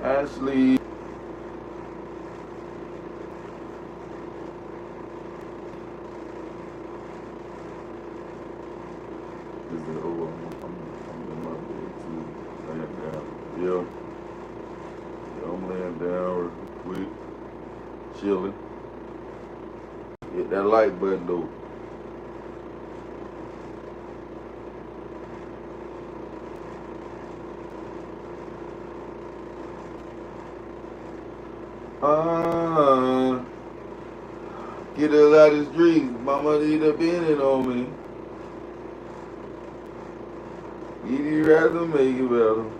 Ashley. Is it over? I'm in my bed too. Laying down. Yeah. Yeah, I'm laying down real quick. Chilling. Hit that like button though. Get her out of the streets. Mama need a bending on me. You'd rather make it better.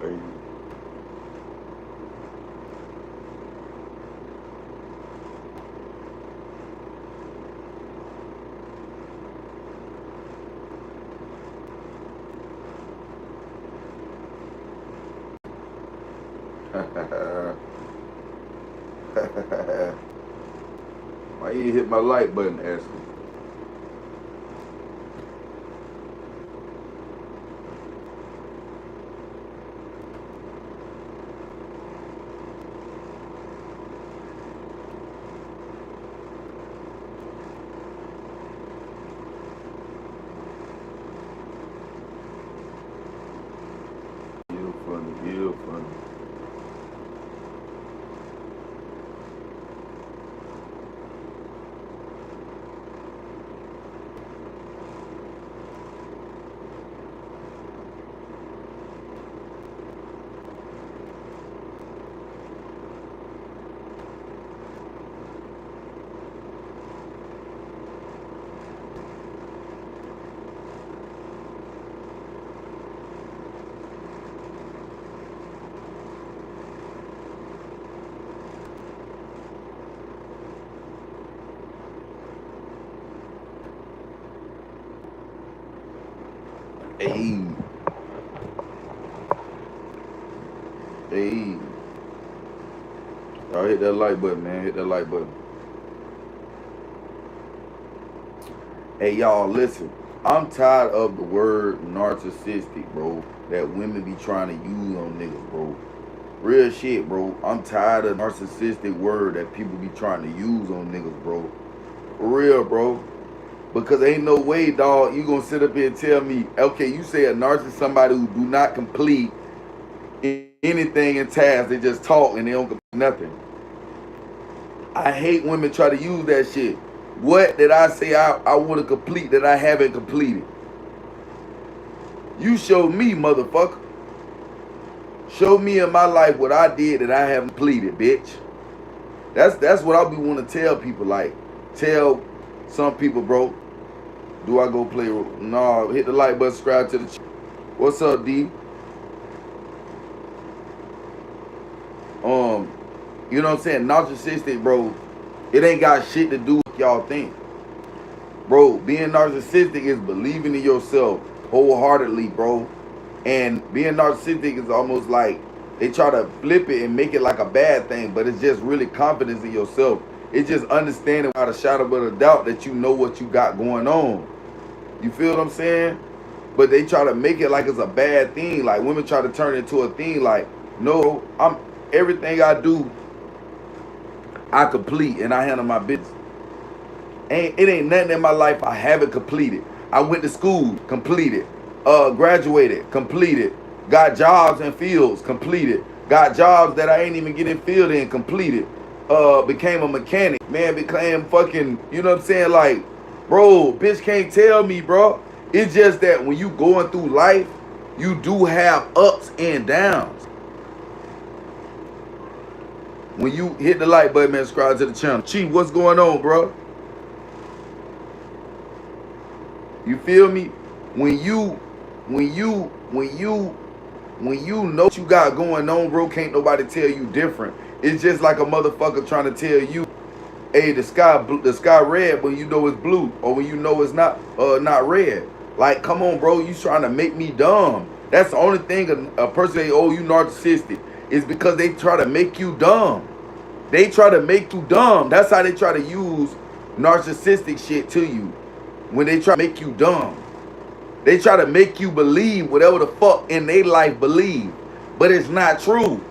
Hey. Why you hit my like button, Ashley? Real funny, real funny. Hey. Hey. Y'all hit that like button, man. Hit that like button. Hey, y'all, listen. I'm tired of the word narcissistic, bro, that women be trying to use on niggas, bro. Real shit, bro. I'm tired of narcissistic word that people be trying to use on niggas, bro. For real, bro. Because ain't no way, dog, you gonna sit up here and tell me, okay, you say a narcissist somebody who do not complete anything in tasks, they just talk and they don't complete nothing. I hate women try to use that shit. What did I say I want to complete that I haven't completed? You show me, motherfucker. Show me in my life what I did that I haven't completed, bitch. That's what I be want to tell people. Like, tell some people, bro, do I go play? No, hit the like button, subscribe to the channel. What's up, D? You know what I'm saying? Narcissistic, bro, it ain't got shit to do with y'all think. Bro, being narcissistic is believing in yourself wholeheartedly, bro. And being narcissistic is almost like they try to flip it and make it like a bad thing, but it's just really confidence in yourself. It's just understanding without a shadow of a doubt that you know what you got going on. You feel what I'm saying? But they try to make it like it's a bad thing. Like women try to turn it into a thing like, no, everything I do, I complete and I handle my business. It ain't nothing in my life I haven't completed. I went to school, completed. Graduated, completed. Got jobs in fields, completed. Got jobs that I ain't even getting filled in, completed. Became a mechanic, man, became fucking, you know what I'm saying? Like, bro, bitch can't tell me, bro. It's just that when you going through life, you do have ups and downs. When you hit the like button, man, subscribe to the channel. Chief, what's going on, bro? You feel me? When you know what you got going on, bro, can't nobody tell you different. It's just like a motherfucker trying to tell you, hey, the sky red when you know it's blue, or when you know it's not red. Like, come on, bro, you trying to make me dumb. That's the only thing a person say, oh, you narcissistic, is because they try to make you dumb. They try to make you dumb. That's how they try to use narcissistic shit to you. When they try to make you dumb. They try to make you believe whatever the fuck in their life believe, but it's not true.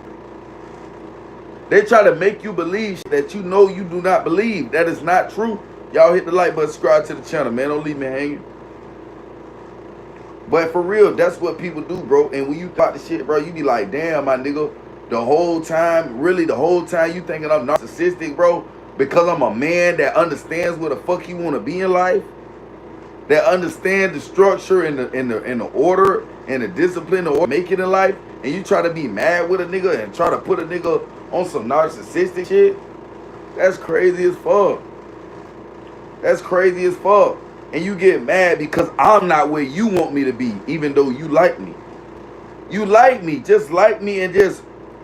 They try to make you believe that you know you do not believe. That is not true. Y'all hit the like button, subscribe to the channel, man. Don't leave me hanging. But for real, that's what people do, bro. And when you talk the shit, bro, you be like, damn, my nigga, the whole time, really the whole time you thinking I'm narcissistic, bro, because I'm a man that understands what the fuck he want to be in life, that understands the structure and the order and the discipline or make it in life, and you try to be mad with a nigga and try to put a nigga on some narcissistic shit. That's crazy as fuck. That's crazy as fuck. And you get mad because I'm not where you want me to be, even though you like me. You like me, just like me, and just,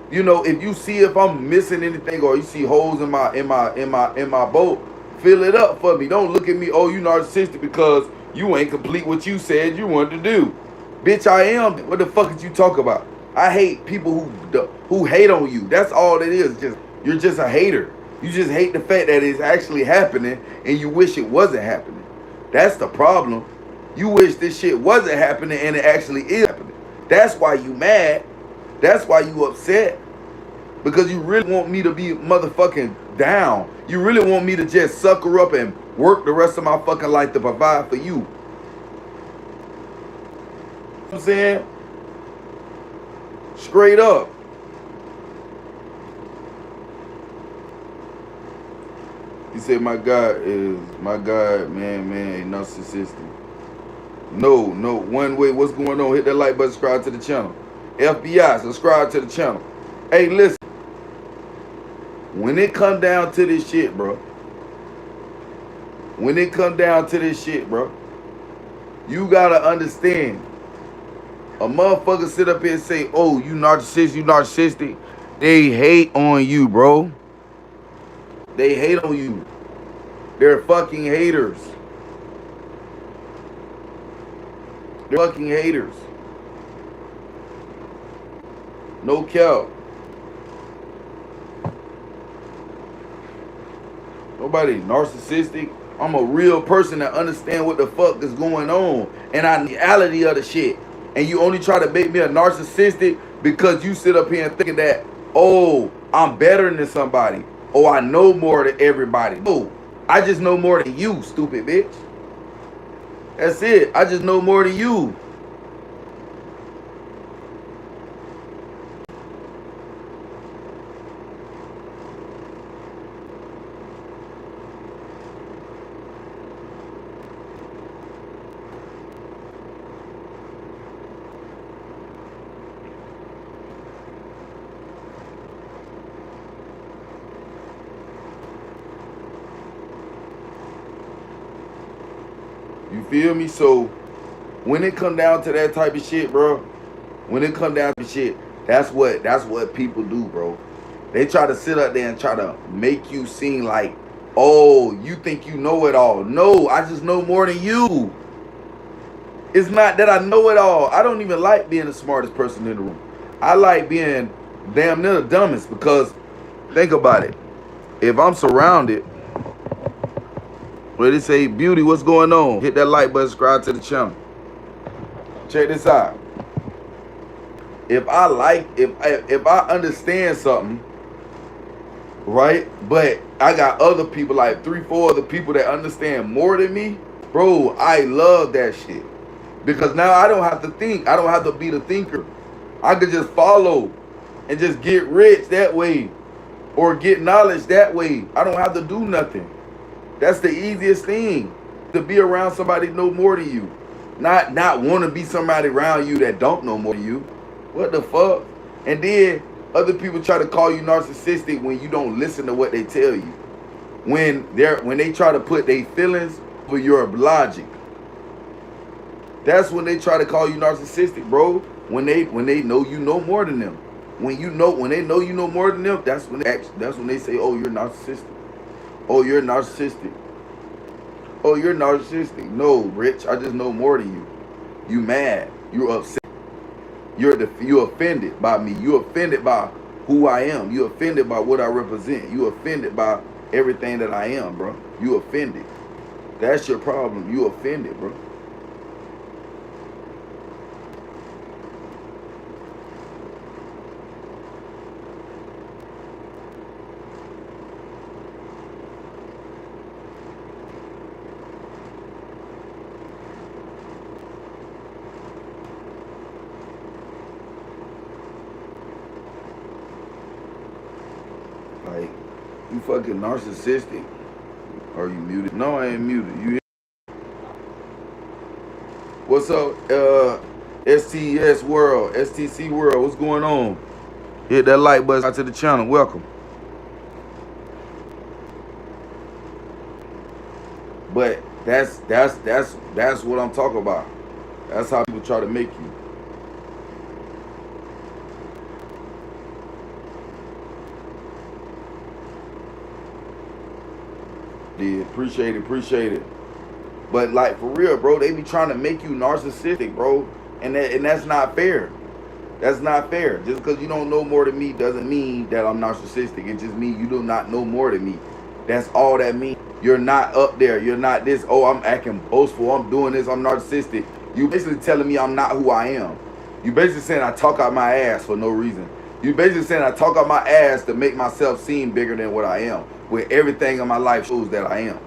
you know, if you see if I'm missing anything or you see holes in my boat, fill it up for me. Don't look at me, oh, you narcissistic because you ain't complete what you said you wanted to do. Bitch, I am. What the fuck did you talk about? I hate people who hate on you. That's all it is. Just you're just a hater. You just hate the fact that it's actually happening and you wish it wasn't happening. That's the problem. You wish this shit wasn't happening and it actually is happening. That's why you mad. That's why you upset. Because you really want me to be motherfucking down. You really want me to just sucker up and work the rest of my fucking life to provide for you. You know what I'm saying? Straight up. He said my God, man, ain't narcissistic. No. One way, what's going on? Hit that like button, subscribe to the channel. FBI, subscribe to the channel. Hey, listen. When it come down to this shit, bro. When it come down to this shit, bro. You gotta understand. A motherfucker sit up here and say, oh, you narcissistic. They hate on you, bro. They hate on you. They're fucking haters. They're fucking haters. No cap. Nobody narcissistic. I'm a real person that understand what the fuck is going on and the reality of the shit. And you only try to make me a narcissistic because you sit up here and thinking that, oh, I'm better than somebody. Oh, I know more than everybody. No, I just know more than you, stupid bitch. That's it. I just know more than you. You feel me? So when it come down to that type of shit, bro, when it come down to shit, that's what people do, bro. They try to sit up there and try to make you seem like, oh, you think you know it all. No, I just know more than you. It's not that I know it all. I don't even like being the smartest person in the room. I like being damn near the dumbest because, think about it. If I'm surrounded, where they say, beauty, what's going on? Hit that like button, subscribe to the channel. Check this out. If I understand something, right? But I got other people, like 3-4 other people that understand more than me, bro, I love that shit. Because now I don't have to think. I don't have to be the thinker. I could just follow and just get rich that way or get knowledge that way. I don't have to do nothing. That's the easiest thing, to be around somebody know more than you. Not want to be somebody around you that don't know more than you. What the fuck? And then other people try to call you narcissistic when you don't listen to what they tell you. When they try to put their feelings for your logic. That's when they try to call you narcissistic, bro. When they know you know more than them. When they know you know more than them, that's when they say, oh, you're narcissistic. Oh, you're narcissistic. Oh, you're narcissistic. No, Rich, I just know more than you. You mad. You're upset. You're offended by me. You're offended by who I am. You're offended by what I represent. You're offended by everything that I am, bro. You offended. That's your problem. You offended, bro. You fucking narcissistic. Are you muted? No, I ain't muted. You. What's up, STS World, STC World? What's going on? Hit that like button out to the channel. Welcome. But that's what I'm talking about. That's how people try to make you. Yeah, appreciate it. But like for real, bro, they be trying to make you narcissistic, bro, and that's not fair. That's not fair. Just because you don't know more than me doesn't mean that I'm narcissistic. It just means you do not know more than me. That's all that means. You're not up there. You're not this, oh, I'm acting boastful. I'm doing this. I'm narcissistic. You basically telling me I'm not who I am. You basically saying I talk out my ass for no reason. You basically saying I talk out my ass to make myself seem bigger than what I am. Where everything in my life shows that I am.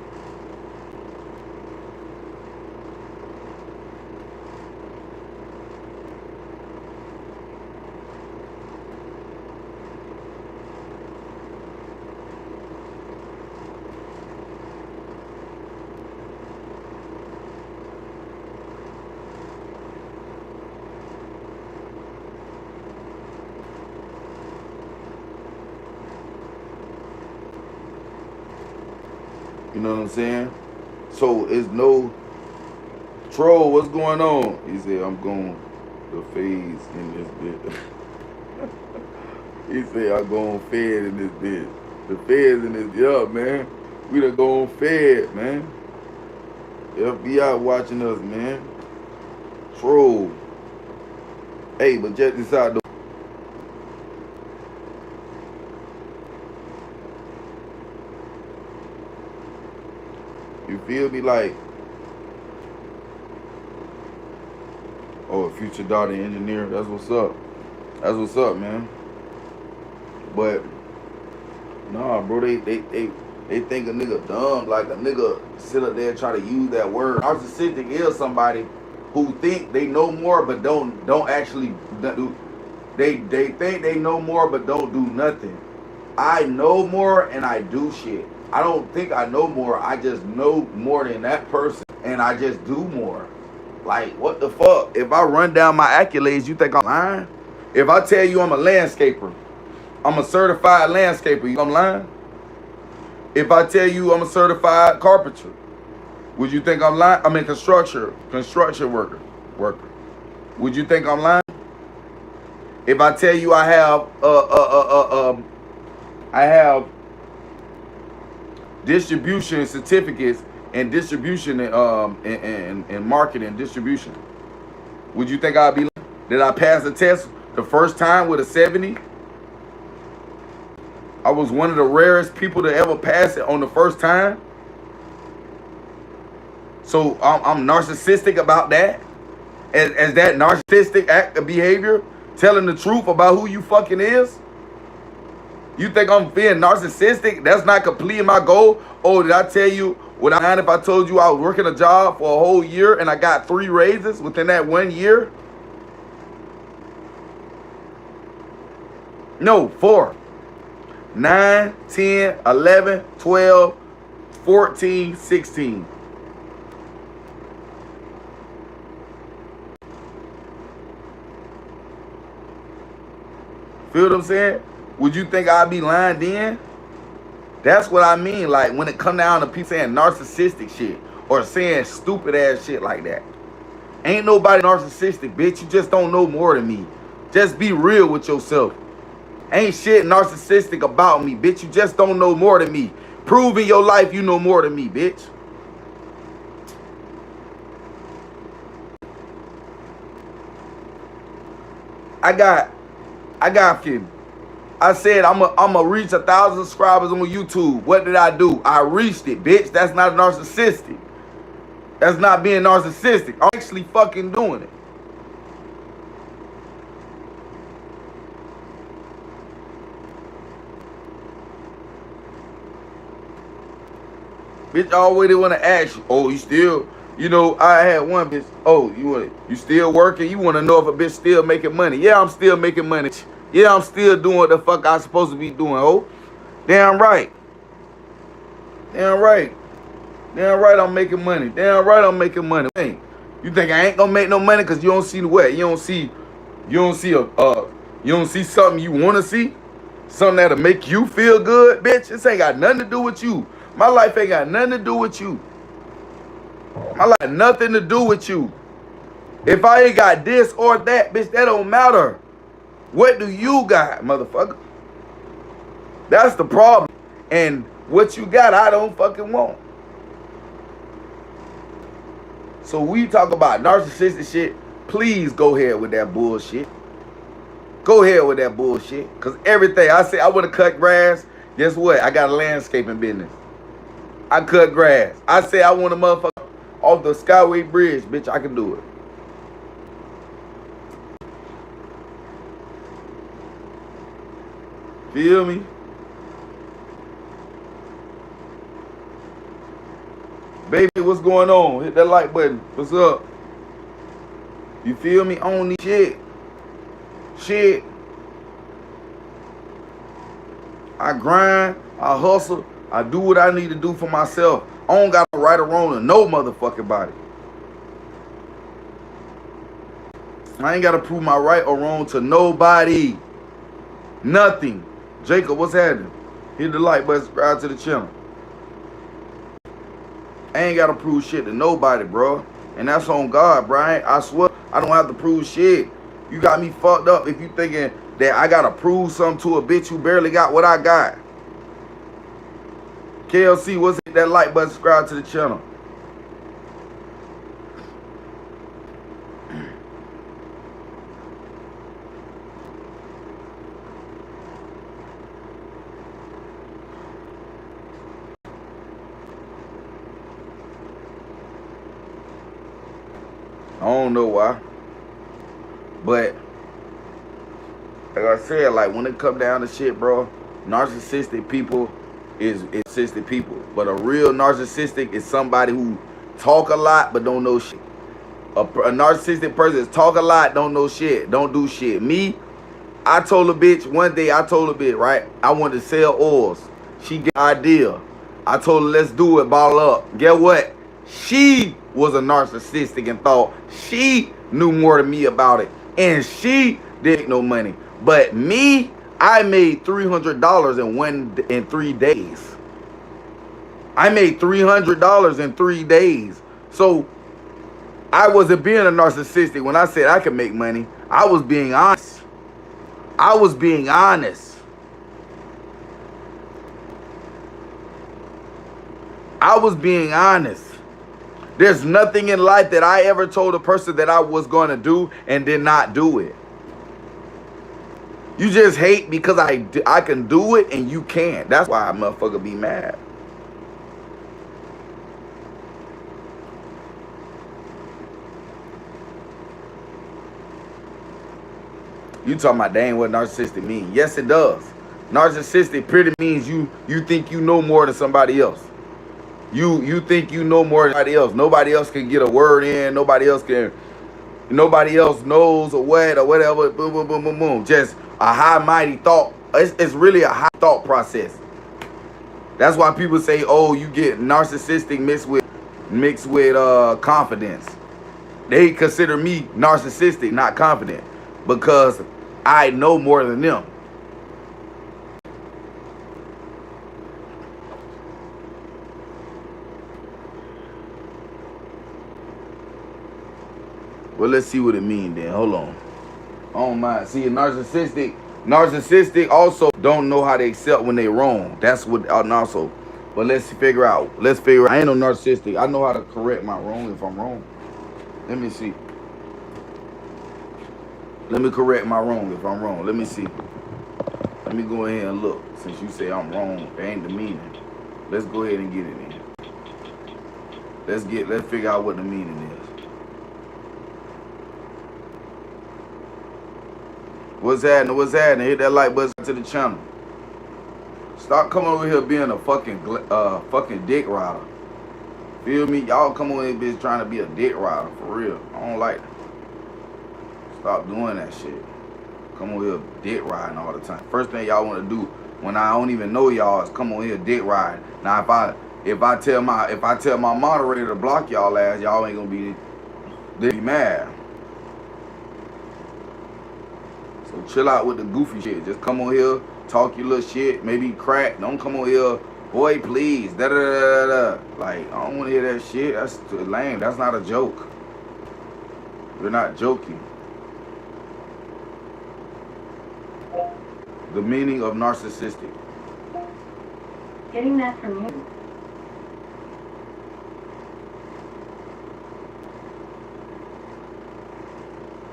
You know what I'm saying? So it's no troll. What's going on? He said, I'm going to phase in this bit. He said, I'm going fed in this bit. The feds in this, yeah, man. We done going fed, man. FBI watching us, man. Troll. Hey, but check this out, though. You feel me? Like, oh, a future daughter engineer. That's what's up. That's what's up, man. But nah, bro, they think a nigga dumb. Like a nigga sit up there try to use that word. Narcissistic is somebody who think they know more but don't actually do. They think they know more but don't do nothing. I know more and I do shit. I don't think I know more. I just know more than that person, and I just do more. Like, what the fuck? If I run down my accolades, you think I'm lying? If I tell you I'm a landscaper, I'm a certified landscaper, you think I'm lying? If I tell you I'm a certified carpenter, would you think I'm lying? I mean, construction worker. Would you think I'm lying? If I tell you I have distribution certificates and distribution and marketing and distribution, would you think I'd be lying? Did I pass the test the first time with a 70? I was one of the rarest people to ever pass it on the first time. So I'm narcissistic about that. As that narcissistic act of behavior, telling the truth about who you fucking is. You think I'm being narcissistic? That's not completing my goal? Oh, did I tell you what I if I told you I was working a job for a whole year and I got 3 raises within that 1 year? No, 4. 9, 10, 11, 12, 14, 16. Feel what I'm saying? Would you think I'd be lying then? That's what I mean. Like when it come down to people saying narcissistic shit or saying stupid ass shit like that. Ain't nobody narcissistic, bitch. You just don't know more than me. Just be real with yourself. Ain't shit narcissistic about me, bitch. You just don't know more than me. Prove in your life you know more than me, bitch. I got you. I said I'm a reach 1,000 subscribers on YouTube. What did I do? I reached it, bitch. That's not narcissistic. That's not being narcissistic. I'm actually fucking doing it. Bitch, I always want to ask you, oh, you still, you know, I had one bitch, oh, you still working? You want to know if a bitch still making money? Yeah, I'm still making money. Yeah, I'm still doing what the fuck I'm supposed to be doing, oh. Damn right. Damn right. Damn right I'm making money. Damn right I'm making money. Hey, you think I ain't gonna make no money because you don't see the way? You don't see something you wanna see? Something that'll make you feel good, bitch. This ain't got nothing to do with you. My life ain't got nothing to do with you. My life got nothing to do with you. If I ain't got this or that, bitch, that don't matter. What do you got, motherfucker? That's the problem. And what you got, I don't fucking want. So we talk about narcissistic shit. Please go ahead with that bullshit. Go ahead with that bullshit. Because everything I say, I want to cut grass. Guess what? I got a landscaping business. I cut grass. I say I want a motherfucker off the Skyway Bridge. Bitch, I can do it. Feel me? Baby, what's going on? Hit that like button. What's up? You feel me? I don't need shit. Shit. I grind. I hustle. I do what I need to do for myself. I don't got to right or wrong to no motherfucking body. I ain't got to prove my right or wrong to nobody. Nothing. Jacob, what's happening? Hit the like button, subscribe to the channel. I ain't got to prove shit to nobody, bro. And that's on God, Brian. I swear, I don't have to prove shit. You got me fucked up if you thinking that I got to prove something to a bitch who barely got what I got. KLC, what's it? That like button, subscribe to the channel. I don't know why. But like I said, like when it come down to shit, bro, narcissistic people is narcissistic people. But a real narcissistic is somebody who talk a lot but don't know shit. A narcissistic person is talk a lot, don't know shit, don't do shit. Me, I told a bitch one day, right? I wanted to sell oils. She got an idea. I told her, let's do it, ball up. Get what? She was a narcissistic and thought she knew more than me about it. And she didn't make no money. But me, I made $300 in 3 days. I made $300 in 3 days. So I wasn't being a narcissistic when I said I could make money. I was being honest. I was being honest. I was being honest. There's nothing in life that I ever told a person that I was going to do and did not do it. You just hate because I can do it and you can't. That's why a motherfucker be mad. You talking about dang what narcissistic mean? Yes, it does. Narcissistic pretty means you think you know more than somebody else. You think you know more than somebody else. Nobody else can get a word in. Nobody else knows or what or whatever. Boom, boom, boom, boom, boom. Just a high mighty thought. It's really a high thought process. That's why people say, oh, you get narcissistic mixed with confidence. They consider me narcissistic, not confident, because I know more than them. Well, let's see what it means then. Hold on. I don't mind. See, narcissistic also don't know how to accept when they wrong. That's what also. But let's figure out. I ain't no narcissistic. I know how to correct my wrong if I'm wrong. Let me see. Let me correct my wrong if I'm wrong. Let me see. Let me go ahead and look. Since you say I'm wrong, that ain't the meaning. Let's go ahead and get it in. Let's figure out what the meaning is. What's happening? What's happening? Hit that like button to the channel. Stop coming over here being a fucking dick rider. Feel me? Y'all come on here bitch trying to be a dick rider for real. I don't like that. Stop doing that shit. Come on here dick riding all the time. First thing y'all want to do when I don't even know y'all is come on here dick riding. Now if I tell my moderator to block y'all ass, y'all ain't gonna be mad. So chill out with the goofy shit. Just come on here, talk your little shit, maybe crack. Don't come on here, boy, please. Da da da da da. Like, I don't want to hear that shit. That's lame. That's not a joke. We're not joking. The meaning of narcissistic. Getting that from you.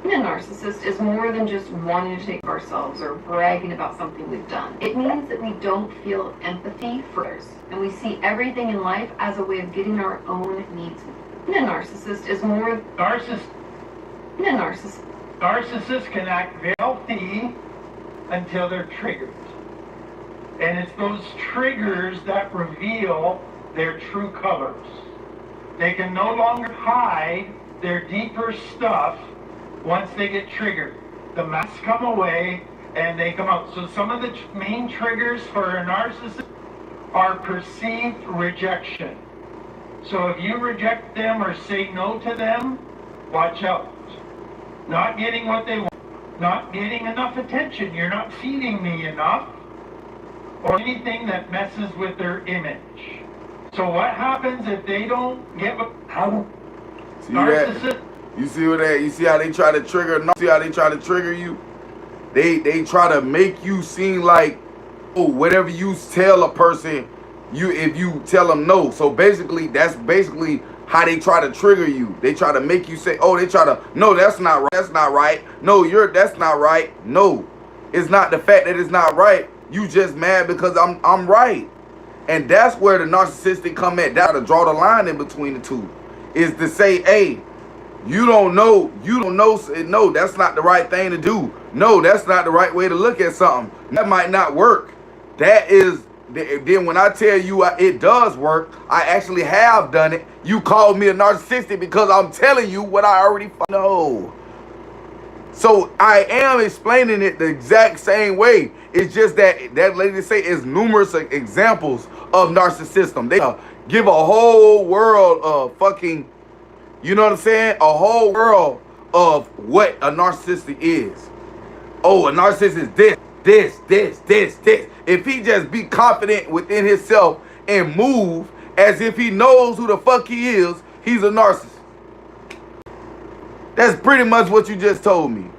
Being a narcissist is more than just wanting to take ourselves or bragging about something we've done. It means that we don't feel empathy for others, and we see everything in life as a way of getting our own needs. Being a narcissist is more... Being a narcissist. Narcissists can act very healthy until they're triggered. And it's those triggers that reveal their true colors. They can no longer hide their deeper stuff once they get triggered. The masks come away and they come out. So some of the main triggers for a narcissist are perceived rejection. So if you reject them or say no to them, watch out. Not getting what they want, not getting enough attention, you're not feeding me enough, or anything that messes with their image. So what happens if they don't get what... Narcissist... You see what that? You see how they try to trigger? See how they try to trigger you? They try to make you seem like, oh, whatever you tell a person, if you tell them no. So basically, that's basically how they try to trigger you. They try to make you say, oh, they try to, no, that's not right. That's not right. No, that's not right. No, it's not the fact that it's not right. You just mad because I'm right. And that's where the narcissistic come at. That to draw the line in between the two is to say, hey, you don't know, no, that's not the right thing to do. No, that's not the right way to look at something. That might not work. That is, then when I tell you it does work, I actually have done it. You called me a narcissistic because I'm telling you what I already know. So I am explaining it the exact same way. It's just that lady say is numerous examples of narcissism. They give a whole world of fucking, you know what I'm saying? A whole world of what a narcissist is. Oh, a narcissist is this. If he just be confident within himself and move as if he knows who the fuck he is, he's a narcissist. That's pretty much what you just told me.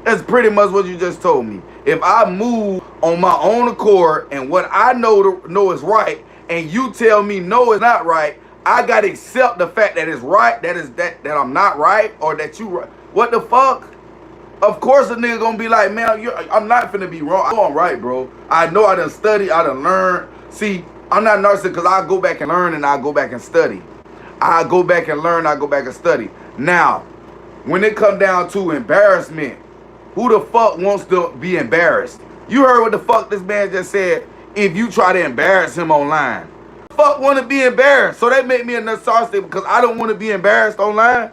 That's pretty much what you just told me. If I move on my own accord and what I know is right, and you tell me no, it's not right, I gotta accept the fact that it's right, that I'm not right, or that you right. What the fuck? Of course a nigga gonna be like, man, I'm not finna be wrong. I know I'm right, bro. I know I done studied, I done learned. See, I'm not narcissistic because I go back and learn and I go back and study. I go back and learn, I go back and study. Now, when it come down to embarrassment, who the fuck wants to be embarrassed? You heard what the fuck this man just said. If you try to embarrass him online, fuck want to be embarrassed. So that make me a narcissistic because I don't want to be embarrassed online,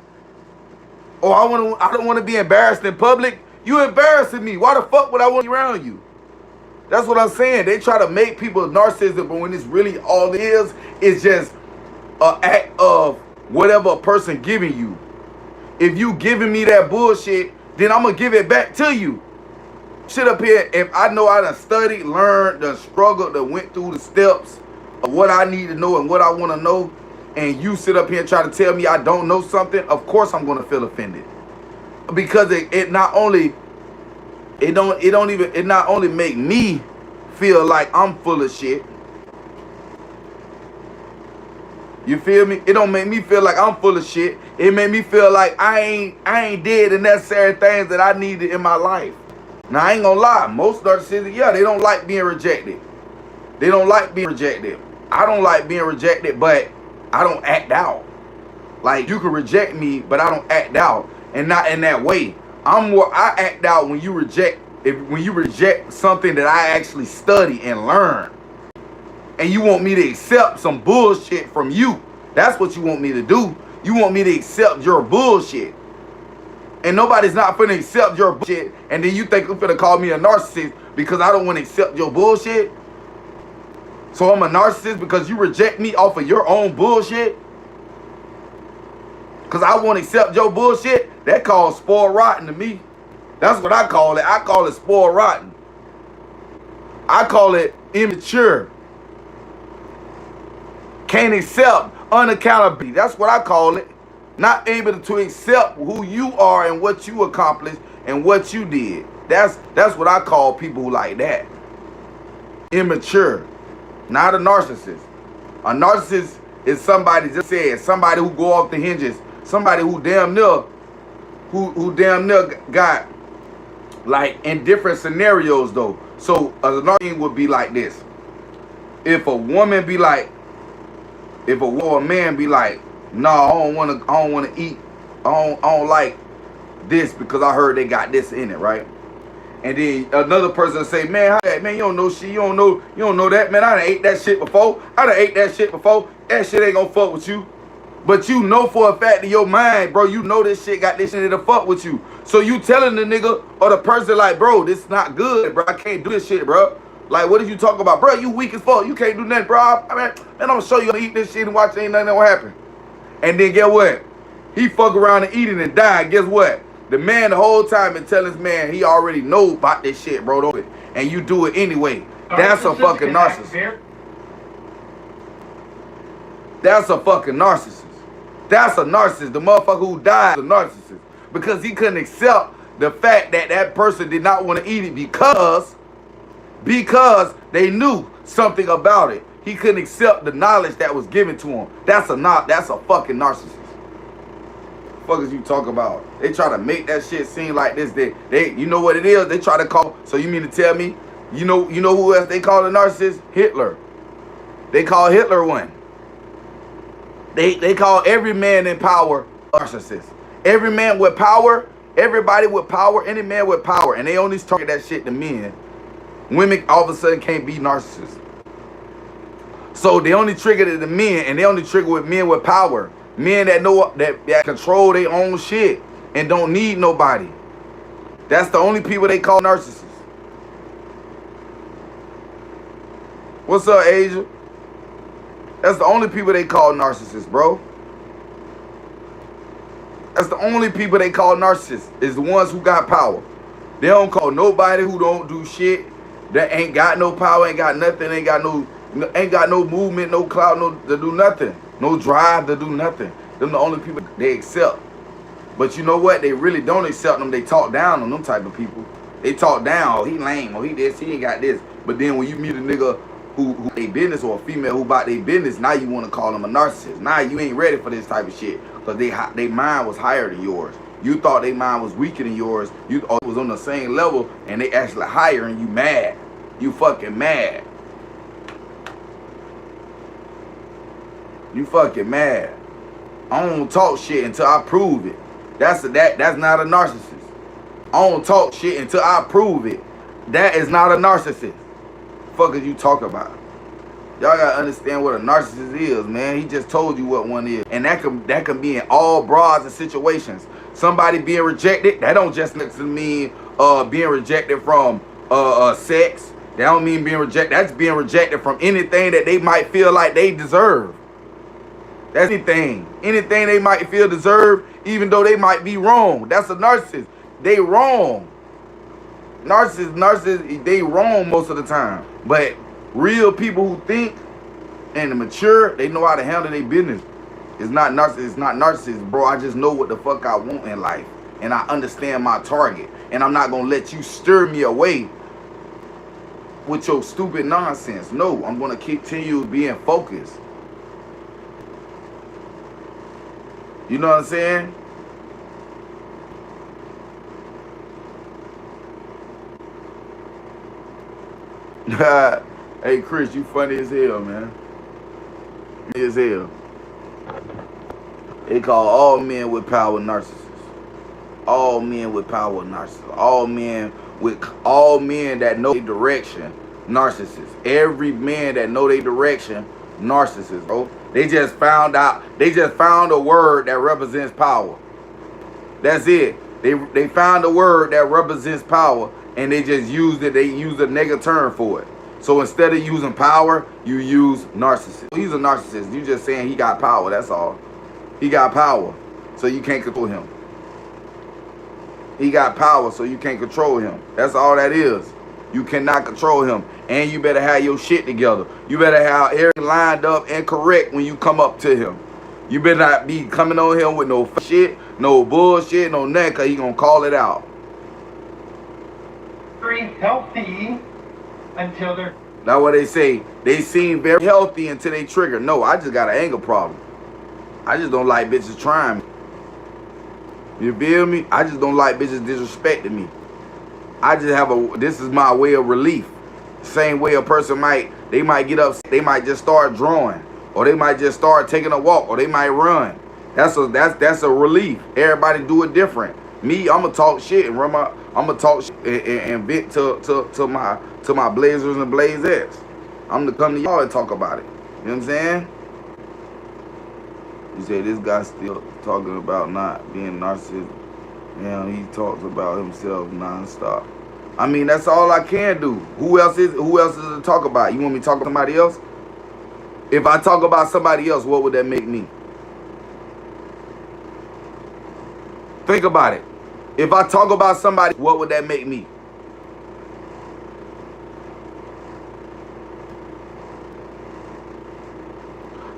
or I don't want to be embarrassed in public. You embarrassing me. Why the fuck would I want to be around you? That's what I'm saying. They try to make people narcissistic, but when it's really all it is, it's just an act of whatever a person giving you. If you giving me that bullshit, then I'm gonna give it back to you. Shit up here, if I know I done studied, learned, done struggled, done went through the steps of what I need to know and what I want to know, and you sit up here and try to tell me I don't know something, of course I'm gonna feel offended. Because it not only make me feel like I'm full of shit. You feel me? It don't make me feel like I'm full of shit. It made me feel like I ain't did the necessary things that I needed in my life. Now, I ain't gonna lie. Most narcissists, yeah, they don't like being rejected. They don't like being rejected. I don't like being rejected, but I don't act out. Like, you can reject me, but I don't act out. And not in that way. I act out when you reject something that I actually study and learn. And you want me to accept some bullshit from you. That's what you want me to do. You want me to accept your bullshit. And nobody's not finna accept your bullshit. And then you think you're finna call me a narcissist because I don't want to accept your bullshit. So I'm a narcissist because you reject me off of your own bullshit. Because I won't accept your bullshit. That called spoiled rotten to me. That's what I call it. I call it spoiled rotten. I call it immature. Can't accept unaccountability. That's what I call it. Not able to accept who you are and what you accomplished and what you did. That's what I call people who like that. Immature. Not a narcissist. A narcissist is somebody, just said, somebody who go off the hinges. Somebody who damn near got, like, in different scenarios though. So a narcissist would be like this. If a woman be like, if a man be like, no, I don't wanna eat, I don't like this because I heard they got this in it, right? And then another person say, man, you don't know shit, you don't know that, man. I done ate that shit before. That shit ain't gonna fuck with you. But you know for a fact in your mind, bro, you know this shit got this shit to fuck with you. So you telling the nigga or the person like, bro, this is not good, bro. I can't do this shit, bro. Like, what did you talk about? Bro, you weak as fuck. You can't do nothing, bro. Man, I'm gonna show you how to eat this shit and watch ain't nothing gonna happen. And then get what? He fuck around and eat it and die. Guess what? The man the whole time been telling this man he already know about this shit, bro. Don't it? And you do it anyway. That's a fucking narcissist. That's a fucking narcissist. That's a narcissist. The motherfucker who died is a narcissist. Because he couldn't accept the fact that that person did not want to eat it because they knew something about it. He couldn't accept the knowledge that was given to him. That's a fucking narcissist. Fuck is you talk about? They try to make that shit seem like this. They you know what it is? They try to call. So you mean to tell me, you know who else they call a narcissist? Hitler. They call Hitler one. They call every man in power a narcissist. Every man with power, everybody with power, any man with power, and they only target that shit to men. Women all of a sudden can't be narcissists. So they only trigger it to men, and they only trigger with men with power. Men that know that control their own shit and don't need nobody. That's the only people they call narcissists. What's up, Asia? That's the only people they call narcissists, bro. That's the only people they call narcissists, is the ones who got power. They don't call nobody who don't do shit, that ain't got no power, ain't got nothing, ain't got no movement, no clout, no to do nothing. No drive to do nothing. Them the only people they accept. But you know what? They really don't accept them. They talk down on them type of people. They talk down. Oh, he lame. Oh, he this. He ain't got this. But then when you meet a nigga who they business, or a female who about their business, now you want to call them a narcissist. Now you ain't ready for this type of shit. Because they mind was higher than yours. You thought they mind was weaker than yours. You thought it was on the same level, and they actually higher, and you mad. You fucking mad. You fucking mad. I don't talk shit until I prove it. That's not a narcissist. I don't talk shit until I prove it. That is not a narcissist. Fuck is you talk about? Y'all gotta understand what a narcissist is, man. He just told you what one is. And that can be in all broads and situations. Somebody being rejected, that don't just mean being rejected from sex. That don't mean being rejected. That's being rejected from anything that they might feel like they deserve. That's anything they might feel deserve, even though they might be wrong. That's a narcissist. They wrong. Narcissists, they wrong most of the time. But real people who think and mature, they know how to handle their business. It's not narcissist, bro. I just know what the fuck I want in life, and I understand my target, and I'm not gonna let you steer me away with your stupid nonsense. No, I'm gonna continue being focused. You know what I'm saying? Hey, Chris, you funny as hell, man. Funny as hell. They call all men with power narcissists. All men with power narcissists. All men that know their direction narcissists. Every man that know their direction narcissists, bro. They just found a word that represents power. That's it. They found a word that represents power, and they just used it. They used a negative term for it. So instead of using power, you use narcissist. He's a narcissist. You just saying he got power. That's all. He got power, so you can't control him. He got power, so you can't control him. That's all that is. You cannot control him. And you better have your shit together. You better have everything lined up and correct when you come up to him. You better not be coming on him with no shit, no bullshit, no nothing, because he going to call it out. Very healthy until they're... That's what they say. They seem very healthy until they trigger. No, I just got an anger problem. I just don't like bitches trying me. You feel me? I just don't like bitches disrespecting me. I just have this is my way of relief. Same way a person they might get upset, they might just start drawing, or they might just start taking a walk, or they might run. That's a relief. Everybody do it different. Me, I'ma talk shit and I'ma talk shit and vent to my blazers and blazettes. I'm gonna come to y'all and talk about it. You know what I'm saying? You say this guy's still talking about not being narcissistic. Yeah, he talks about himself nonstop. I mean, that's all I can do. Who else is to talk about? You want me to talk about somebody else? If I talk about somebody else, what would that make me? Think about it. If I talk about somebody, what would that make me?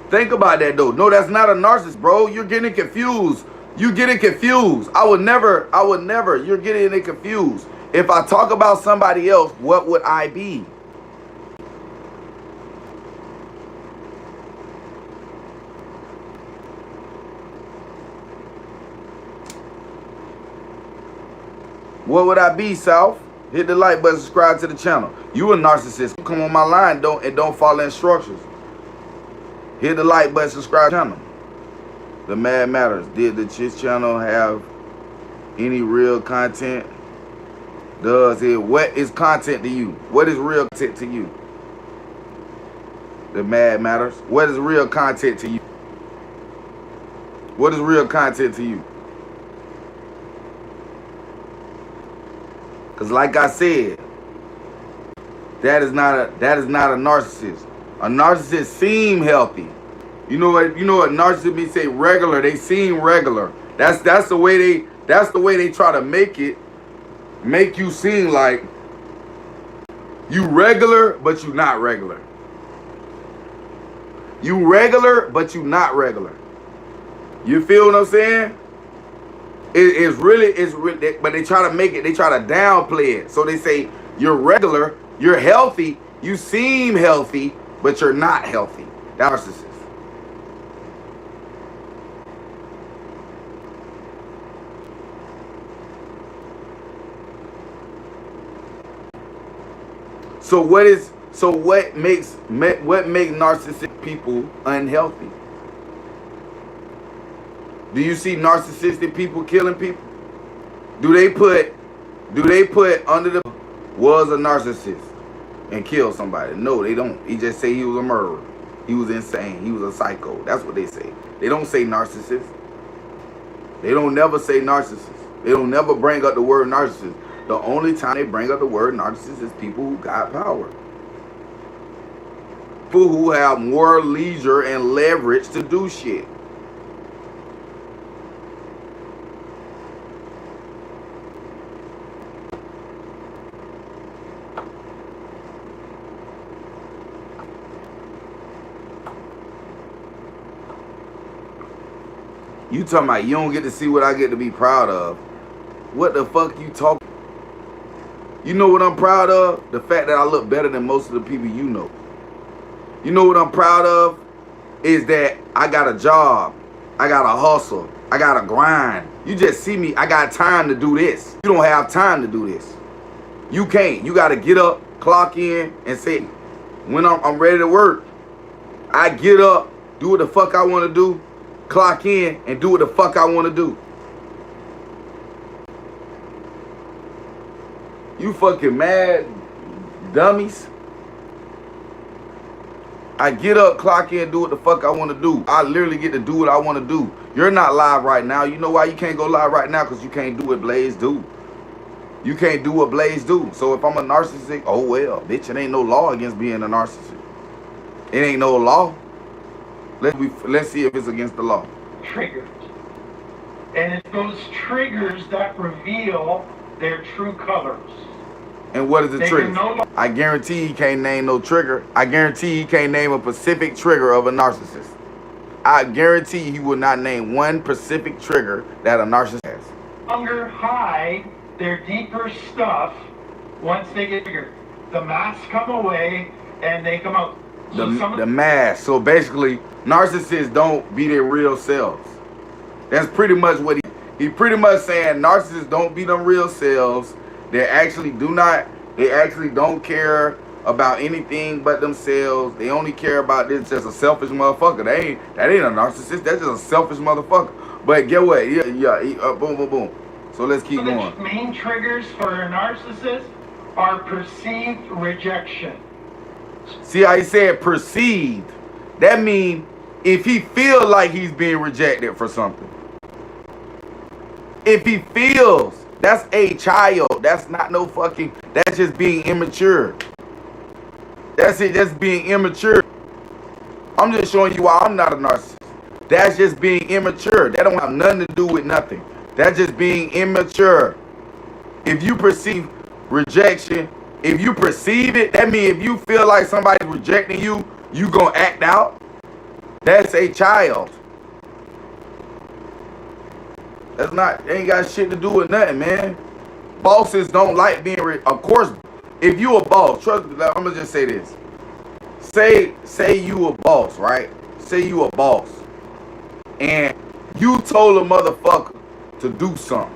Think about that though. No, that's not a narcissist, bro. You're getting confused. You're getting confused. I would never. You're getting it confused. If I talk about somebody else, what would I be? What would I be, South? Hit the like button, subscribe to the channel. You a narcissist. Come on my line, don't follow instructions. Hit the like button, subscribe to the channel. The Mad Matters. Did the Chis channel have any real content? Does it? What is content to you? What is real content to you? The Mad Matters. What is real content to you? What is real content to you? Because like I said, that is not a narcissist. A narcissist seem healthy. You know what narcissists be say regular. They seem regular. That's the way they try to make you seem like you regular, but you not regular. You regular, but you not regular. You feel what I'm saying? It's really, but they try to make it, they try to downplay it. So they say, you're regular, you're healthy, you seem healthy, but you're not healthy. That's narcissist. So what makes narcissistic people unhealthy? Do you see narcissistic people killing people? Do they put under the was a narcissist and kill somebody? No, they don't. He just say he was a murderer. He was insane. He was a psycho. That's what they say. They don't say narcissist. They don't never say narcissist. They don't never bring up the word narcissist. The only time they bring up the word narcissist is people who got power. People who have more leisure and leverage to do shit. You talking about you don't get to see what I get to be proud of. What the fuck you talking? You know what I'm proud of? The fact that I look better than most of the people you know. You know what I'm proud of? Is that I got a job. I got a hustle. I got a grind. You just see me. I got time to do this. You don't have time to do this. You can't. You got to get up, clock in, and say, when I'm ready to work, I get up, do what the fuck I want to do, clock in, and do what the fuck I want to do. You fucking mad dummies. I get up, clock in, do what the fuck I want to do. I literally get to do what I want to do. You're not live right now. You know why you can't go live right now? Because you can't do what Blaze do. You can't do what Blaze do. So if I'm a narcissist, oh well, bitch, it ain't no law against being a narcissist. It ain't no law. Let's see if it's against the law. Triggers. And it's those triggers that reveal their true colors. And what is the trigger? I guarantee he can't name no trigger. I guarantee he can't name a specific trigger of a narcissist. I guarantee he will not name one specific trigger that a narcissist has. Longer hide their deeper stuff once they get triggered. The masks come away and they come out. The mask. So basically, narcissists don't be their real selves. That's pretty much what he pretty much saying. Narcissists don't be them real selves. They actually don't care about anything but themselves. They only care about this just a selfish motherfucker. That ain't a narcissist. That's just a selfish motherfucker. But get what? Boom, boom, boom. So let's keep going. The main triggers for a narcissist are perceived rejection. See how he said perceived? That means if he feel like he's being rejected for something. If he feels, that's a child. That's not no fucking, that's just being immature. That's it, that's being immature. I'm just showing you why I'm not a narcissist. That's just being immature. That don't have nothing to do with nothing. That's just being immature. If you perceive rejection, if you perceive it, that means if you feel like somebody's rejecting you, you gonna act out. That's a child. That's not, ain't got shit to do with nothing, man. Bosses don't like being, of course, if you a boss, trust me, I'm gonna just say this. Say you a boss, right? Say you a boss. And you told a motherfucker to do something.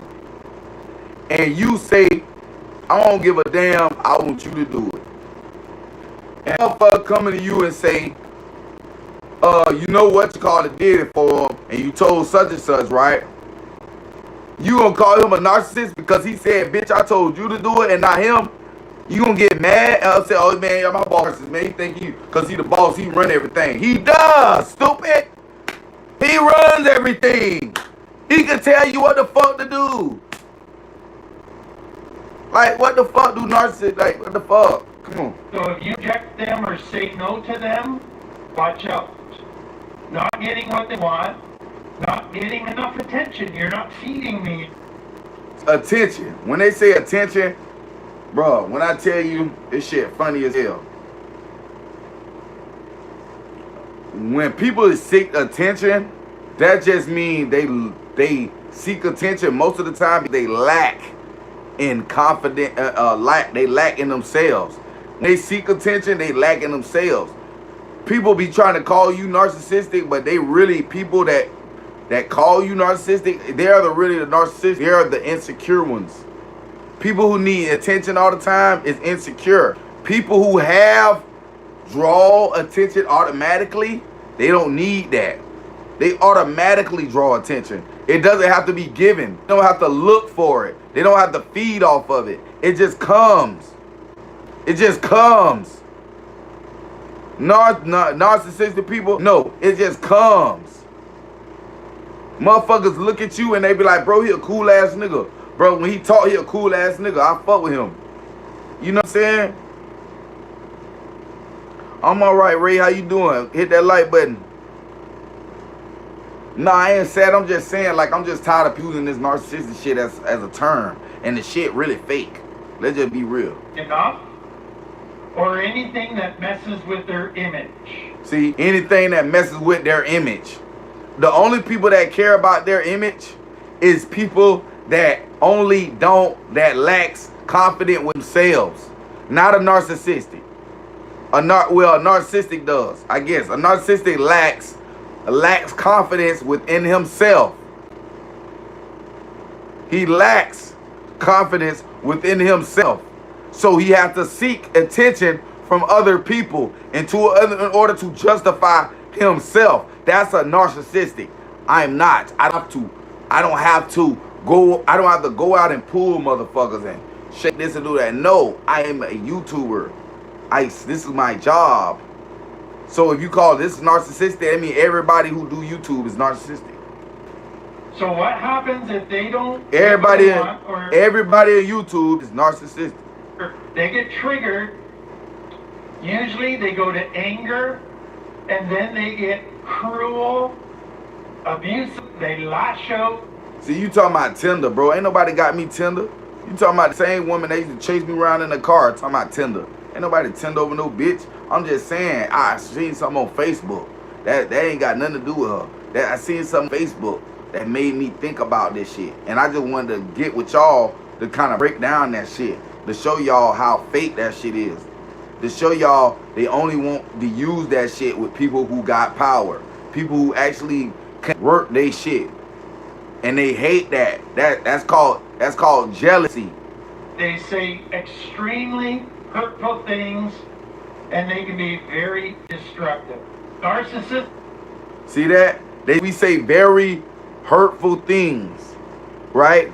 And you say, I don't give a damn, I want you to do it. And a motherfucker coming to you and say, you know what you call it, did it for him, and you told such and such, right? You gonna call him a narcissist because he said, bitch, I told you to do it and not him? You gonna get mad and say, oh man, you're my boss, man. He think you, because he the boss, he run everything. He does, stupid. He runs everything. He can tell you what the fuck to do. Like, what the fuck do narcissists, like, what the fuck? Come on. So if you reject them or say no to them, watch out. Not getting what they want, not getting enough attention. You're not feeding me. Attention. When they say attention, bro, when I tell you, this shit funny as hell. When people seek attention, that just means they seek attention most of the time. They lack in confidence, they lack in themselves. When they seek attention, they lack in themselves. People be trying to call you narcissistic, but they really, people that call you narcissistic, they are really the narcissists. They are the insecure ones. People who need attention all the time is insecure. People who draw attention automatically, they don't need that. They automatically draw attention. It doesn't have to be given. They don't have to look for it. They don't have to feed off of it. It just comes. It just comes. Narcissistic people, no, it just comes. Motherfuckers look at you and they be like, bro, he a cool ass nigga. Bro, when he talk, he a cool ass nigga. I fuck with him. You know what I'm saying? I'm alright, Ray. How you doing? Hit that like button. No, I ain't sad. I'm just saying, like, I'm just tired of using this narcissistic shit as a term. And the shit really fake. Let's just be real. Enough? Or anything that messes with their image. See, anything that messes with their image. The only people that care about their image is people that lacks confidence with themselves. Not a narcissistic. A narcissistic does, I guess. A narcissistic lacks confidence within himself. He lacks confidence within himself. So he has to seek attention from other people in order to justify himself. That's a narcissistic. I'm not. I don't have to go out and pull motherfuckers and shake this and do that. No, I am a YouTuber. This is my job. So if you call this narcissistic, I mean everybody who do YouTube is narcissistic. So what happens if they don't Everybody, get what they want, everybody on YouTube is narcissistic. or they get triggered? Usually they go to anger, and then they get cruel, abusive. They lash out. See, you talking about Tinder, bro. Ain't nobody got me Tinder. You talking about the same woman that used to chase me around in the car talking about Tinder. Ain't nobody Tinder over no bitch. I'm just saying, I seen something on Facebook. That ain't got nothing to do with her. That I seen something on Facebook that made me think about this shit. And I just wanted to get with y'all to kind of break down that shit. To show y'all how fake that shit is. To show y'all they only want to use that shit with people who got power. People who actually can work their shit. And they hate that. That's called jealousy. They say extremely hurtful things, and they can be very destructive. Narcissists. See that? We say very hurtful things, right?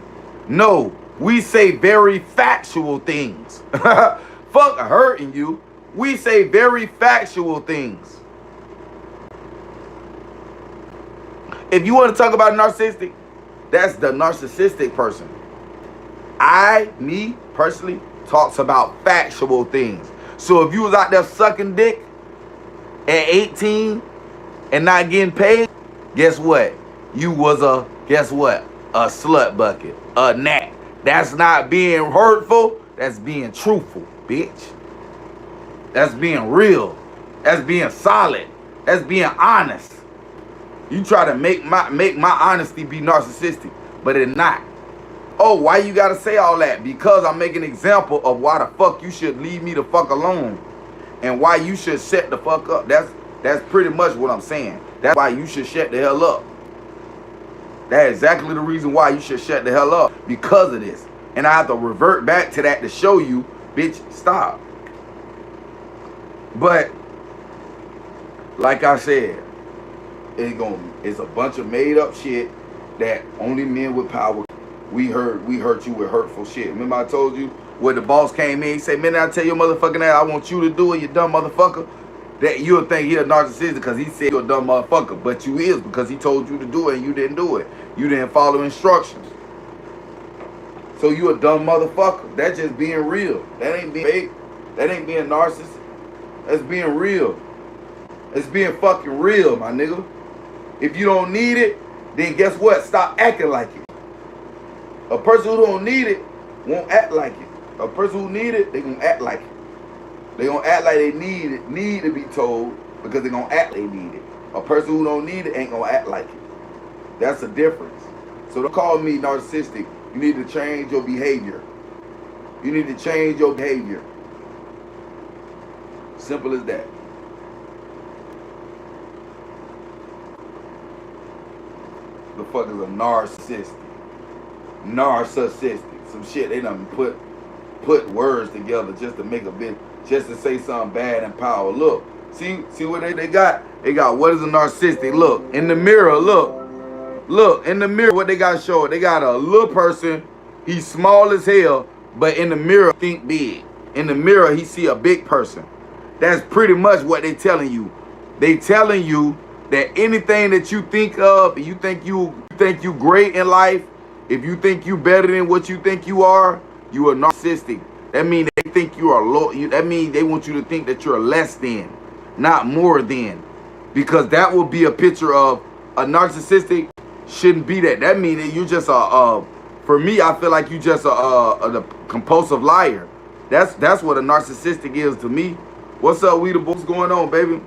No, we say very factual things. Fuck hurting you. We say very factual things. If you want to talk about narcissistic, that's the narcissistic person. Me personally, talks about factual things. So if you was out there sucking dick at 18 and not getting paid, guess what? You was a slut bucket, a gnat. That's not being hurtful. That's being truthful, bitch. That's being real. That's being solid. That's being honest. You try to make my honesty be narcissistic, but it's not. Oh, why you gotta say all that? Because I'm making an example of why the fuck you should leave me the fuck alone, and why you should shut the fuck up. That's pretty much what I'm saying. That's why you should shut the hell up. That's exactly the reason why you should shut the hell up, because of this. And I have to revert back to that to show you, bitch, stop. But like I said, it's a bunch of made up shit that only men with power. We hurt you with hurtful shit. Remember I told you when the boss came in, he said, man, I tell your motherfucking ass, I want you to do it, you dumb motherfucker. That you'll think he a narcissist because he said you're a dumb motherfucker. But you is, because he told you to do it and you didn't do it. You didn't follow instructions. So you a dumb motherfucker. That's just being real. That ain't being fake. That ain't being narcissist. That's being real. It's being fucking real, my nigga. If you don't need it, then guess what? Stop acting like it. A person who don't need it won't act like it. A person who need it, they gonna act like it. They gonna act like they need to be told, because they gonna act like they need it. A person who don't need it ain't gonna act like it. That's the difference. So don't call me narcissistic. You need to change your behavior. You need to change your behavior. Simple as that. The fuck is a narcissist? Narcissistic. Some shit they done put words together just to make a bit, just to say something bad and power. Look, see what they got? They got, what is a narcissistic? Look, in the mirror, look, in the mirror, what they got showing? They got a little person, he's small as hell, but in the mirror, think big. In the mirror, he see a big person. That's pretty much what they telling you. They telling you that anything that you think of, you think you great in life, if you think you better than what you think you are narcissistic. That means they think you are low. That means they want you to think that you're less than, not more than. Because that will be a picture of a narcissistic. Shouldn't be that. That means that you just for me, I feel like you just a compulsive liar. That's what a narcissistic is to me. What's up, we the boys? What's going on, baby?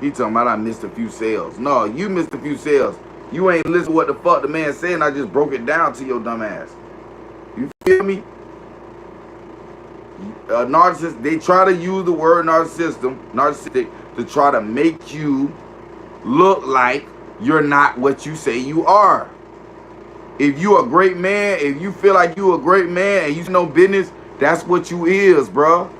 He talking about I missed a few sales. No, you missed a few sales. You ain't listen to what the fuck the man said, and I just broke it down to your dumb ass. You feel me? Narcissist, they try to use the word narcissistic to try to make you look like you're not what you say you are. If you a great man, if you feel like you a great man and you know business, that's what you is, bro.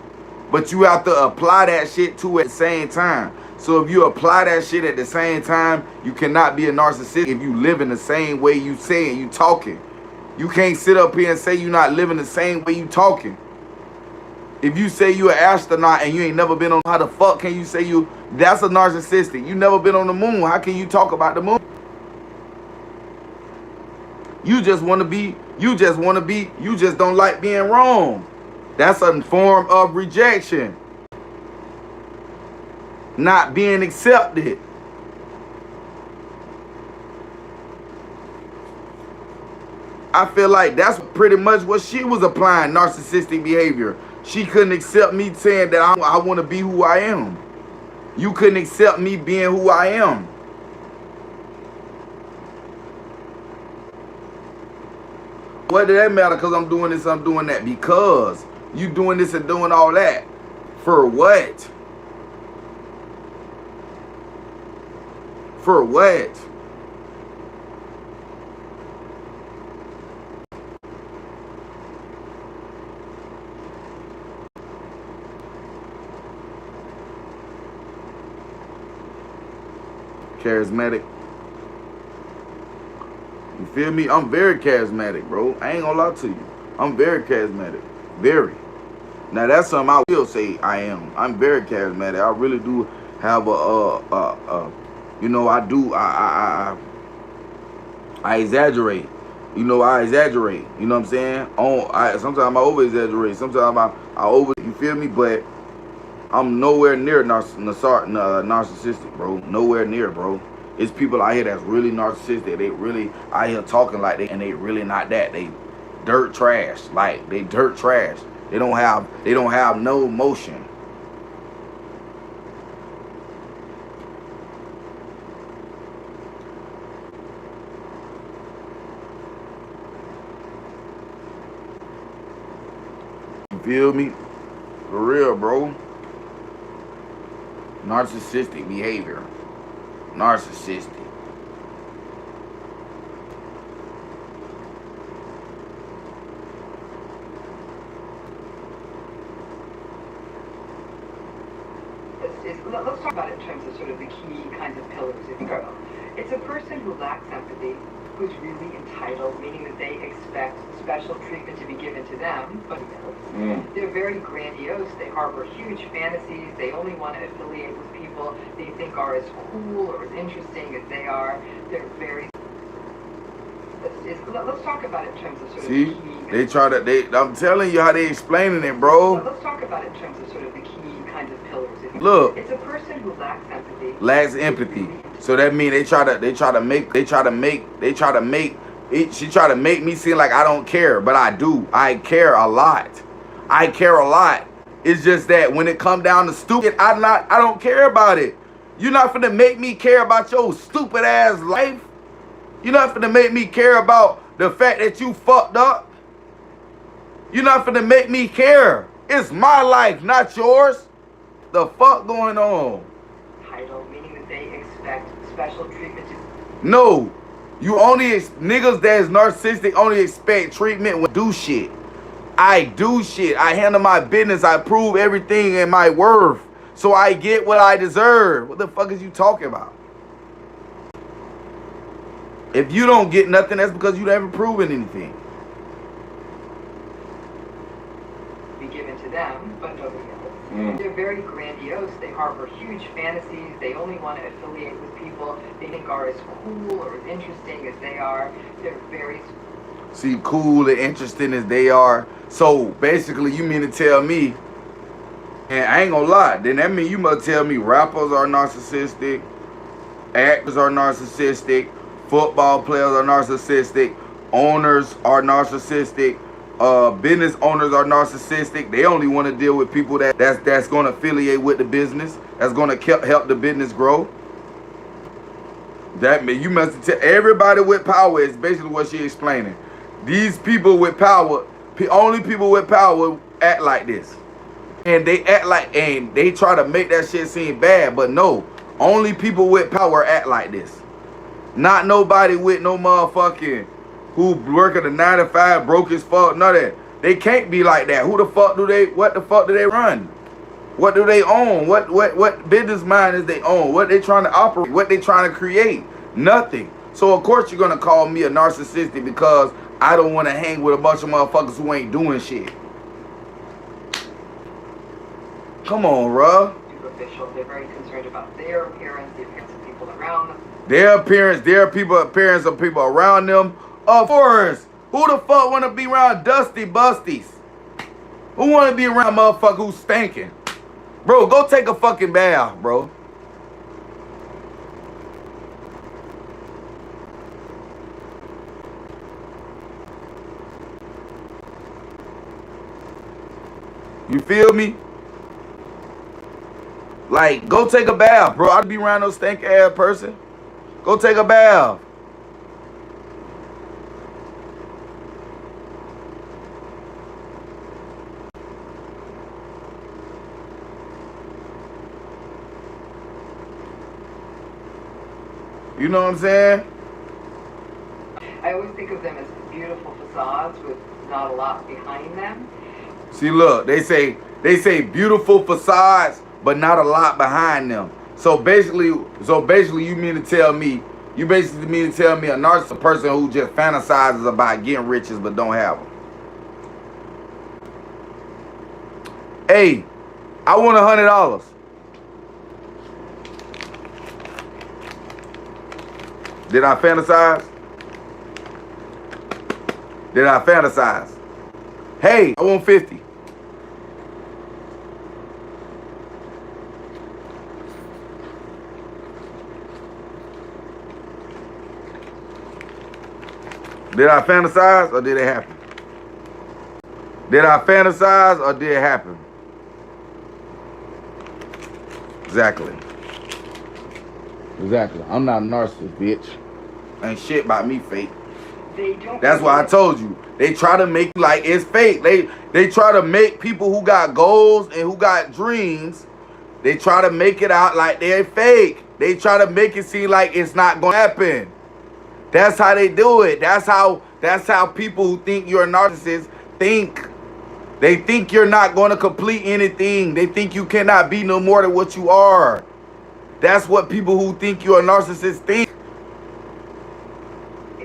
But you have to apply that shit too at the same time. So if you apply that shit at the same time, you cannot be a narcissist if you live in the same way you say and you talking. You can't sit up here and say you're not living the same way you talking. If you say you an astronaut and you ain't never been on, how the fuck can you say that's a narcissistic? You never been on the moon. How can you talk about the moon? You just want to be, you just don't like being wrong. That's a form of rejection. Not being accepted. I feel like that's pretty much what she was applying, narcissistic behavior. She couldn't accept me saying that I want to be who I am. You couldn't accept me being who I am. What did that matter? Because I'm doing this, I'm doing that. Because you doing this and doing all that. For what? For what? Charismatic. You feel me? I'm very charismatic, bro. I ain't gonna lie to you. I'm very charismatic. Very. Now that's something I will say I am. I'm very charismatic. I really do have you know, I exaggerate. You know, I exaggerate. You know what I'm saying? Sometimes I over exaggerate. Sometimes I over. You feel me? But I'm nowhere near narcissistic, bro. Nowhere near, bro. It's people out here that's really narcissistic. They really out here talking like and they really not that. They dirt trash. Like they dirt trash. They don't have no emotion. You feel me? For real, bro. Narcissistic behavior. Narcissistic. Let's talk about it in terms of sort of the key kinds of pillars. If you go, it's a person who lacks empathy, who's really entitled, meaning that they expect special treatment to be given to them, but they're very grandiose. They harbor huge fantasies. They only want to affiliate with people they think are as cool or as interesting as they are. They're very... Let's talk about it in terms of sort of the key... I'm telling you how they explaining it, bro. Let's talk about it in terms of sort of the key kinds of pillars. Look, it's a person who lacks empathy. Lacks empathy. So that means she try to make me seem like I don't care, but I do. I care a lot. I care a lot. It's just that when it come down to stupid, I don't care about it. You're not finna make me care about your stupid ass life. You're not finna make me care about the fact that you fucked up. You're not finna make me care. It's my life, not yours. The fuck going on? Title, meaning that they expect special treatment to... No. You only, niggas that is narcissistic only expect treatment when I do shit. I do shit. I handle my business. I prove everything in my worth. So I get what I deserve. What the fuck is you talking about? If you don't get nothing, that's because you haven't proven anything. Be given to them, but nobody else. They're very grandiose. They harbor huge fantasies. They only want to affiliate with people they think are as cool or as interesting as they are. They're very... See, cool and interesting as they are. So basically, you mean to tell me, and I ain't gonna lie, then that mean you must tell me rappers are narcissistic, actors are narcissistic, football players are narcissistic, owners are narcissistic, business owners are narcissistic. They only want to deal with people that's going to affiliate with the business, that's going to help the business grow. That mean you must tell everybody with power is basically what she explaining. These people with power, only people with power act like this, and they act like, and they try to make that shit seem bad, but no, only people with power act like this. Not nobody with no motherfucking who working a 9 to 5 broke as fuck. None of that. They can't be like that. Who the fuck do they? What the fuck do they run? What do they own? What business mind is they own? What they trying to operate? What they trying to create? Nothing. So of course you're gonna call me a narcissistic because I don't want to hang with a bunch of motherfuckers who ain't doing shit. Come on, bruh. Superficial. They're very concerned about their appearance, the appearance of people around them. Their appearance of people around them. Of course. Who the fuck want to be around dusty busties? Who want to be around motherfucker who's stinking? Bro, go take a fucking bath, bro. You feel me? Like, go take a bath, bro. I'd be around no stank ass person. Go take a bath. You know what I'm saying? I always think of them as beautiful facades with not a lot behind them. See, look, they say beautiful facades, but not a lot behind them. So basically, you mean to tell me a narcissist person who just fantasizes about getting riches but don't have them. Hey, I want $100. Did I fantasize? Did I fantasize? Hey, I want 50. Did I fantasize or did it happen? Did I fantasize or did it happen? Exactly. Exactly. I'm not a narcissist, bitch. Ain't shit about me fake. That's why I told you. They try to make you like it's fake. They try to make people who got goals and who got dreams, they try to make it out like they're fake. They try to make it seem like it's not gonna happen. That's how they do it. That's how people who think you're a narcissist think. They think you're not gonna complete anything. They think you cannot be no more than what you are. That's what people who think you're a narcissist think.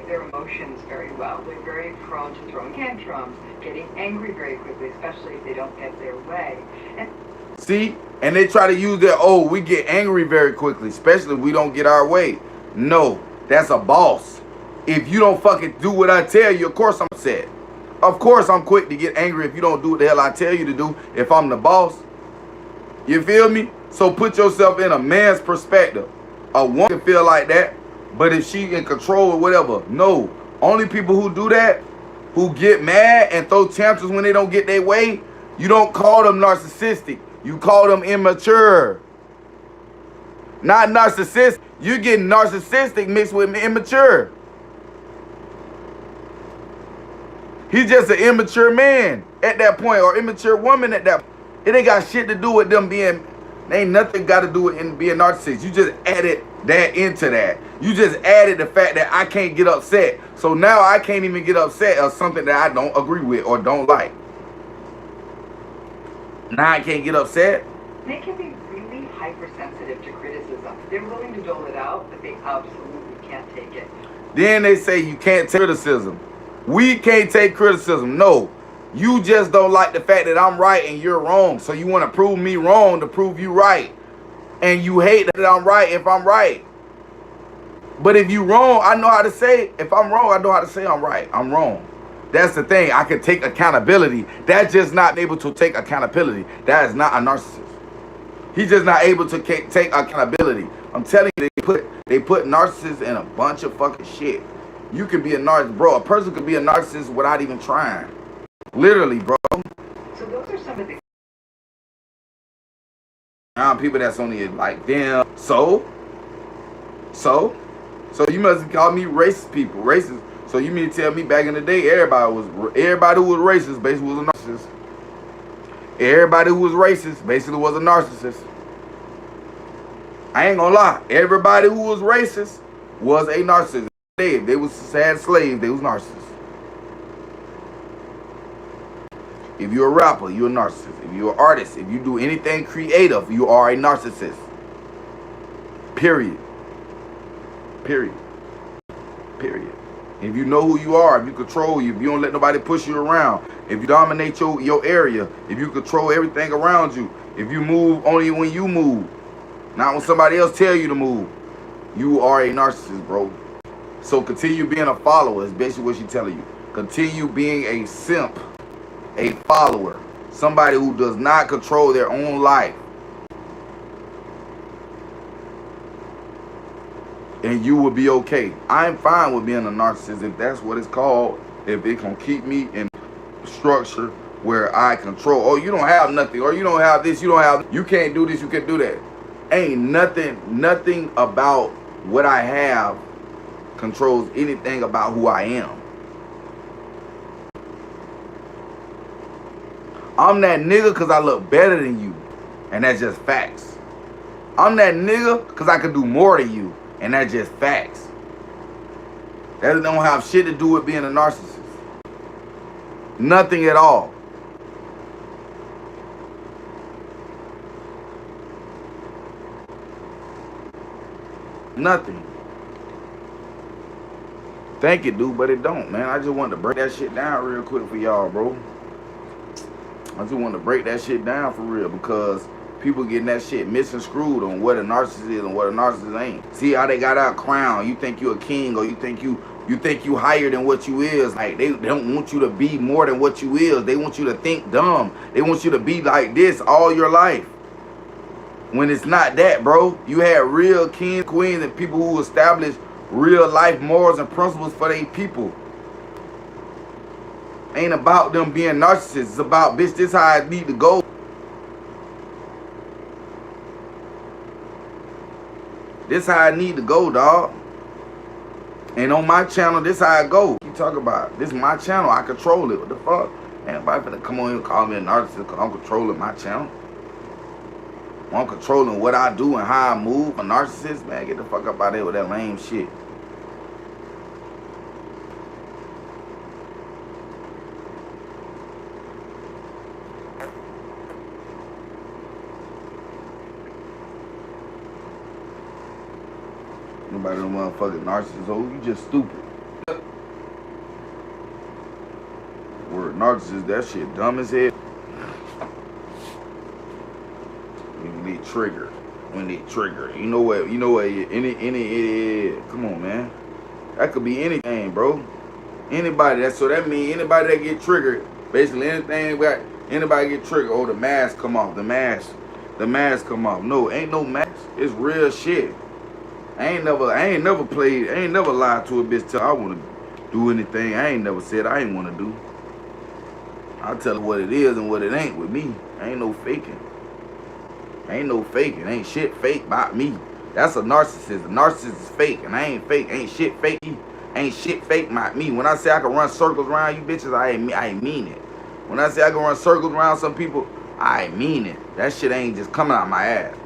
Their emotions very well. They're very prone to throwing tantrums, getting angry very quickly, especially if they don't get their way. And see? And they try to use their, oh, we get angry very quickly, especially if we don't get our way. No, that's a boss. If you don't fucking do what I tell you, of course I'm upset. Of course I'm quick to get angry if you don't do what the hell I tell you to do if I'm the boss. You feel me? So put yourself in a man's perspective. A woman can feel like that, but if she in control or whatever, no. Only people who do that, who get mad and throw tantrums when they don't get their way, you don't call them narcissistic. You call them immature. Not narcissistic. You're getting narcissistic mixed with immature. He's just an immature man at that point, or immature woman at that point. It ain't got shit to do with them being, ain't nothing got to do with being narcissist. You just added that into that. You just added the fact that I can't get upset. So now I can't even get upset of something that I don't agree with or don't like. Now I can't get upset. they can be really hypersensitive to criticism. They're willing to dole it out, but they absolutely can't take it. Then they say you can't take criticism. We can't take criticism. No. You just don't like the fact that I'm right and you're wrong. So you want to prove me wrong to prove you right. And you hate that I'm right if I'm right. But if you wrong, I know how to say, if I'm wrong, I know how to say I'm right. I'm wrong. That's the thing. I can take accountability. That's just not able to take accountability. That is not a narcissist. He's just not able to take accountability. I'm telling you, they put narcissists in a bunch of fucking shit. You can be a narcissist, bro. A person could be a narcissist without even trying. Literally, bro. So those are some of the People that's only like, damn. So you must call me racist people. Racist. So you mean to tell me back in the day, everybody who was racist basically was a narcissist. Everybody who was racist basically was a narcissist. I ain't gonna lie. Everybody who was racist was a narcissist. They was sad slaves. They was narcissists. If you're a rapper, you're a narcissist. If you're an artist, if you do anything creative, you are a narcissist. Period. Period. Period. If you know who you are, if you control you, if you don't let nobody push you around, if you dominate your area, if you control everything around you, if you move only when you move, not when somebody else tell you to move, you are a narcissist, bro. So continue being a follower is basically what she's telling you. Continue being a simp, a follower, somebody who does not control their own life. And you will be okay. I'm fine with being a narcissist if that's what it's called. If it can keep me in structure where I control. Oh, you don't have nothing. Or you don't have this. You don't have. You can't do this. You can't do that. Ain't nothing about what I have controls anything about who I am. I'm that nigga because I look better than you. And that's just facts. I'm that nigga because I can do more than you. And that's just facts. That don't have shit to do with being a narcissist. Nothing at all. Nothing. Think it do, but it don't, man. I just wanted to break that shit down real quick for y'all, bro. I just wanted to break that shit down for real because people getting that shit misconstrued on what a narcissist is and what a narcissist ain't. See how they got our crown. You think you a king or you think you higher than what you is. Like they don't want you to be more than what you is. They want you to think dumb. They want you to be like this all your life. When it's not that, bro. You had real kings, queens, and people who established real life morals and principles for their people. Ain't about them being narcissists. It's about, bitch, this how I need to go. This how I need to go, dog. And on my channel, this how I go. You talk about it. This is my channel. I control it. What the fuck? Ain't nobody finna come on here and call me a narcissist because I'm controlling my channel. I'm controlling what I do and how I move. A narcissist, man, get the fuck up out of there with that lame shit. Nobody no motherfucking narcissist. Oh, you just stupid. Word narcissist, that shit dumb as hell. When they trigger. You know what, any come on, man. That could be anything, bro. Anybody, that means anybody that get triggered, basically anything about anybody get triggered, oh, the mask come off, the mask come off. No, ain't no mask. It's real shit. I ain't never lied to a bitch till I wanna do anything. I ain't never said I ain't wanna do. I'll tell her what it is and what it ain't with me. Ain't no faking. Ain't shit fake about me. That's a narcissist. A narcissist is fake, and I ain't fake. Ain't shit fake. Ain't shit fake about me. When I say I can run circles around you bitches, I mean it. When I say I can run circles around some people, I mean it. That shit ain't just coming out my ass.